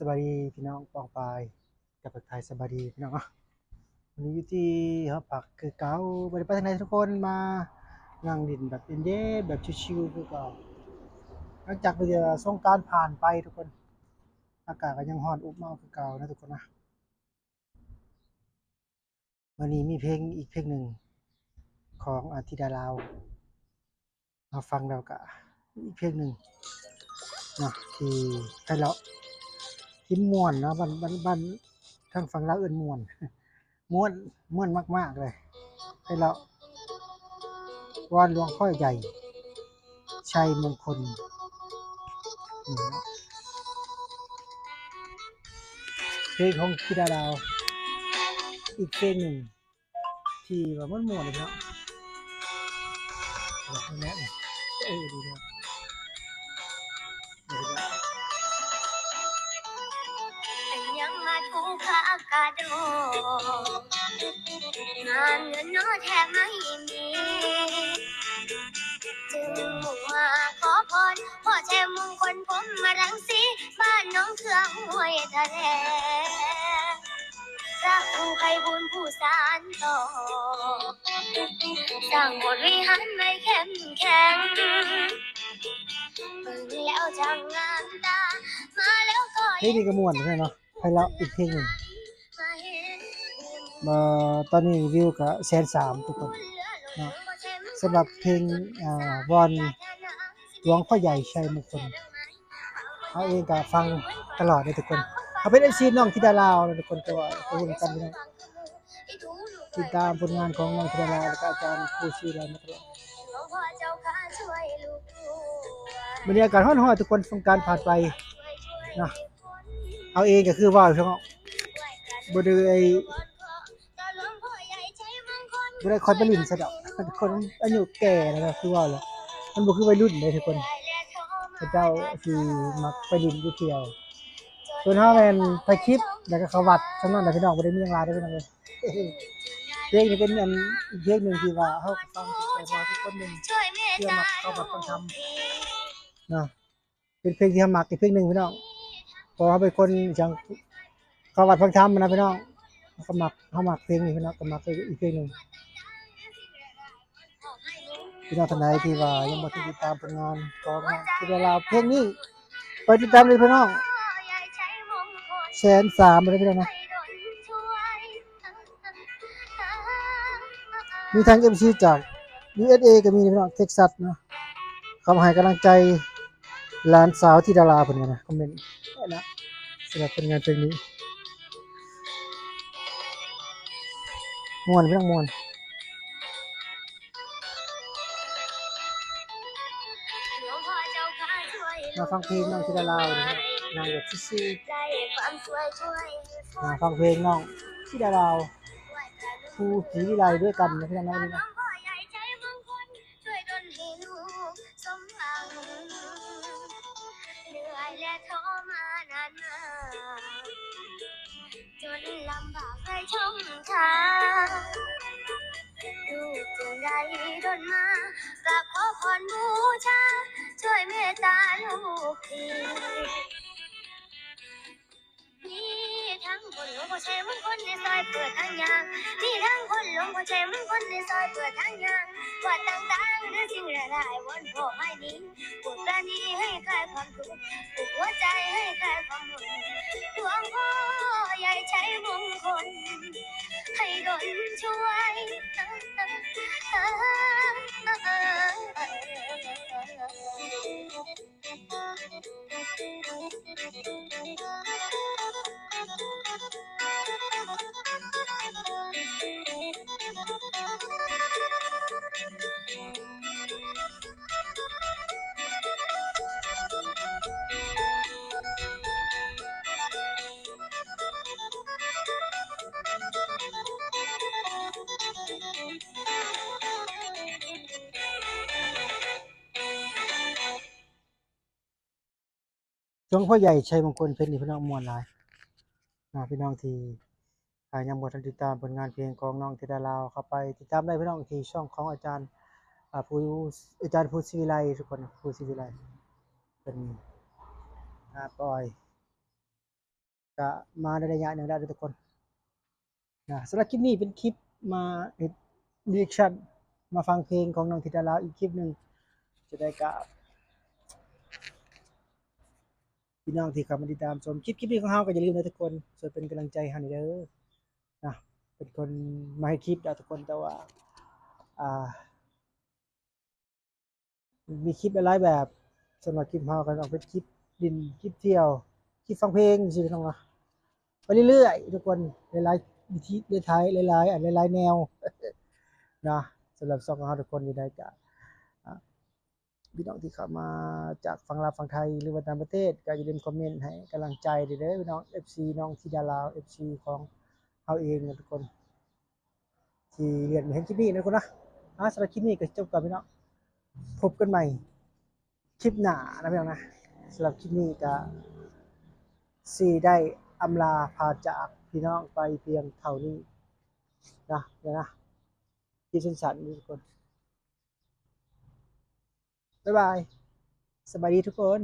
สวัสดีพี่น้องปองปายกับไทยสวัสดีพี่น้องวันนี้อยู่ที่หอพักคือเก่าบริไปทางไหนทุกคนมานั่งดินแบบเย็นๆแบบชิวๆคือเก่าหลังจากไปสงกรานต์ผ่านไปทุกคนอากาศก็ยังร้อนอบอ้าวคือเก่านะทุกคนนะวันนี้มีเพลงอีกเพลงหนึ่งของอาทิตย์ดาราวมาฟังแล้วก็อีกเพลงหนึ่งเนาะที่ไพเราะที่ม่วนเนาะบ้านทางฝั่งลาวเอิ้นม่วนม่วนม่วนมากๆเลยไพเราะ วานหลวงพ่อใหญ่ชัยมงคลเพลงของธิดาดาวอีกเพลงหนึ่งที่ว่ามันม่วนเลยเนาะแน่เนี่ยดีเนาะยังมาทุกข์อากาศโดงานเงินน้อแทบไม่มีจึงมุ่งมาขอพรพ่อแช่มงคลผมมารังสีบ้านน้องเครือห้วยทะเลพระครูไพบูลย์ผู้สานต่อสร้างบทวิหารไม่เข้มแข็งเบิ่งแล้วช่างงามตามาแล้วก็เพลงนี้ก็ม่วนใช่เนาะไพเราะอีกเพลงหนึ่งตอนนี้วิวก็130,000ทุกคนเนาะสำหรับเพลงวอนหลวงพ่อใหญ่ชัยมงคลเอาเองก็ฟังตลอดเลยทุกคนเอาเป็น FC น้องธิดาลาวทุกคนก็ว่าก็รู้กันพี่น้องติดตามผลงานของน้องธิดาลาวแล้วก็อาจารย์ครูศิวิไลมาตลอดบรรยากาศร้อนๆทุกคนสงกรานต์ผ่านไปเนาะเอาเองก็คือว่าพี่น้องบ่ได้บ่ได้คอยไปลิ้นซะดอกคนอายุแก่แล้วก็คือว่าแหละมันบ่คือวัยรุ่นเลยทุกคนเขาเจ้าสิมักไปลิ้นอยู่เที่ยวส่วนเฮาแม่นถ่ายคลิปแล้วก็เข้าวัดส่ำนั้นน่ะพี่น้องบ่ได้มีหยังหลายเด้อพี่น้องเอ้ยเพลงนี้เป็นอันอีกเพลงหนึ่งที่ว่าเฮาก็ฟังทุกใจพอทุกคนหนึงเชื่อมักเข้าวัดฟังธรรมเนาะเป็นเพลงที่เฮามักอีกเพลงหนึงพี่น้องเพราะว่าเฮาเป็นคนจังเข้าวัดฟังธรรมนะพี่น้องเฮามักเพลงนี้พี่น้องก็มักอีกเพลงหนึง พี่น้องท่านใดที่ว่ายังบ่ได้ติดตามผลงานของศิลาลาวเพลงนี้ไปติดตามเลยพี่น้อง130,000เลยพี่น้องนะมีทั้ง MC จาก USA ก็มีพี่น้องเท็กซัสเนาะเข้ามาให้กำลังใจหลานสาวธิดาราเพิ่นนะคอมเมนต์นะสำหรับผลงานเพลงนี้ม่วนพี่น้องม่วนมาฟังเพลงน้องธิดาลาวนะครับนางแบบซื่อๆมาฟังเพลงน้องธิดาลาวครูศรีวิไลด้วยกันนะพี่น้องนะ จนลำบากในช่องทางลูกจึงได้ดลมากราบขอพรบูชาช่วยเมตตาลูกทีมีทั้งคนหลวงพ่อชัยมงคลในซอยเปิดทางยางมีทั้งคนหลวงพ่อชัยมงคลในซอยเปิดทางยางวัดต่างๆหรือสิ่งหลายๆวนพ่อให้นี้ปวดประนีให้คลายความทุกข์ปลุกหัวใจให้คลายความหดหลวงพ่อใหญ่ชัยมงคลให้ดลช่วยหลวงพ่อใหญ่ชัยมงคลเพชรนี่พี่น้องม่วนหลายพี่น้องที่ยังบ่ทันติดตามผลงานเพลงของน้องธิดาลาวเข้าไปติดตามได้พี่น้องที่ช่องของอาจารย์ผู้อาจารย์ภูศิวิไลทุกคนภูศิวิไลเป็นปล่อย ก็มาในระยะหนึ่งได้วทุกคนนะสำหรับคลิปนี้เป็นคลิปมาเฮ็ดรีแอคชั่นมาฟังเพลงของน้องธิดาลาวอีกคลิปหนึ่งจะได้กับพี่น้องที่เข้ามาติดตามชมคลิปนี้ของเราก็อย่าลืมนะทุกคนช่วยเป็นกำลังใจให้เด้อนะเป็นคนมาให้คลิปทุกคนแต่ว่าอ่ามีคลิปหลายๆแบบสำหรับคลิปเราก็ออกเป็นคลิปดินคลิปเที่ยวคลิปฟังเพลงสิพี่น้องนะไปเรื่อยๆทุกคนหลายๆวิธีหลายๆหลายๆแนวนะสำหรับช่องของเราทุกคนอยู่ได้กับ พี่น้องที่เข้ามาจากฝั่งลาวฝั่งไทยหรือว่าต่างประเทศก็อย่าลืมคอมเมนต์ให้กำลังใจเด้อพี่น้อง FC น้องธิดาลาว FC ของเฮาเองนะทุกคนที่เรียนมาเห็นคลิปนี้นะทุกคนนะสำหรับคลิปนี้ก็จบกันพี่น้องพบกันใหม่คลิปหน้านะพี่น้องนะสำหรับคลิปนี้ก็สิได้อำลาพาจากพี่น้องไปเพียงเท่านี้นะเดี๋ยวนะที่สั้นๆนี่ทุกคนบ๊ายบายสบายดีทุกคน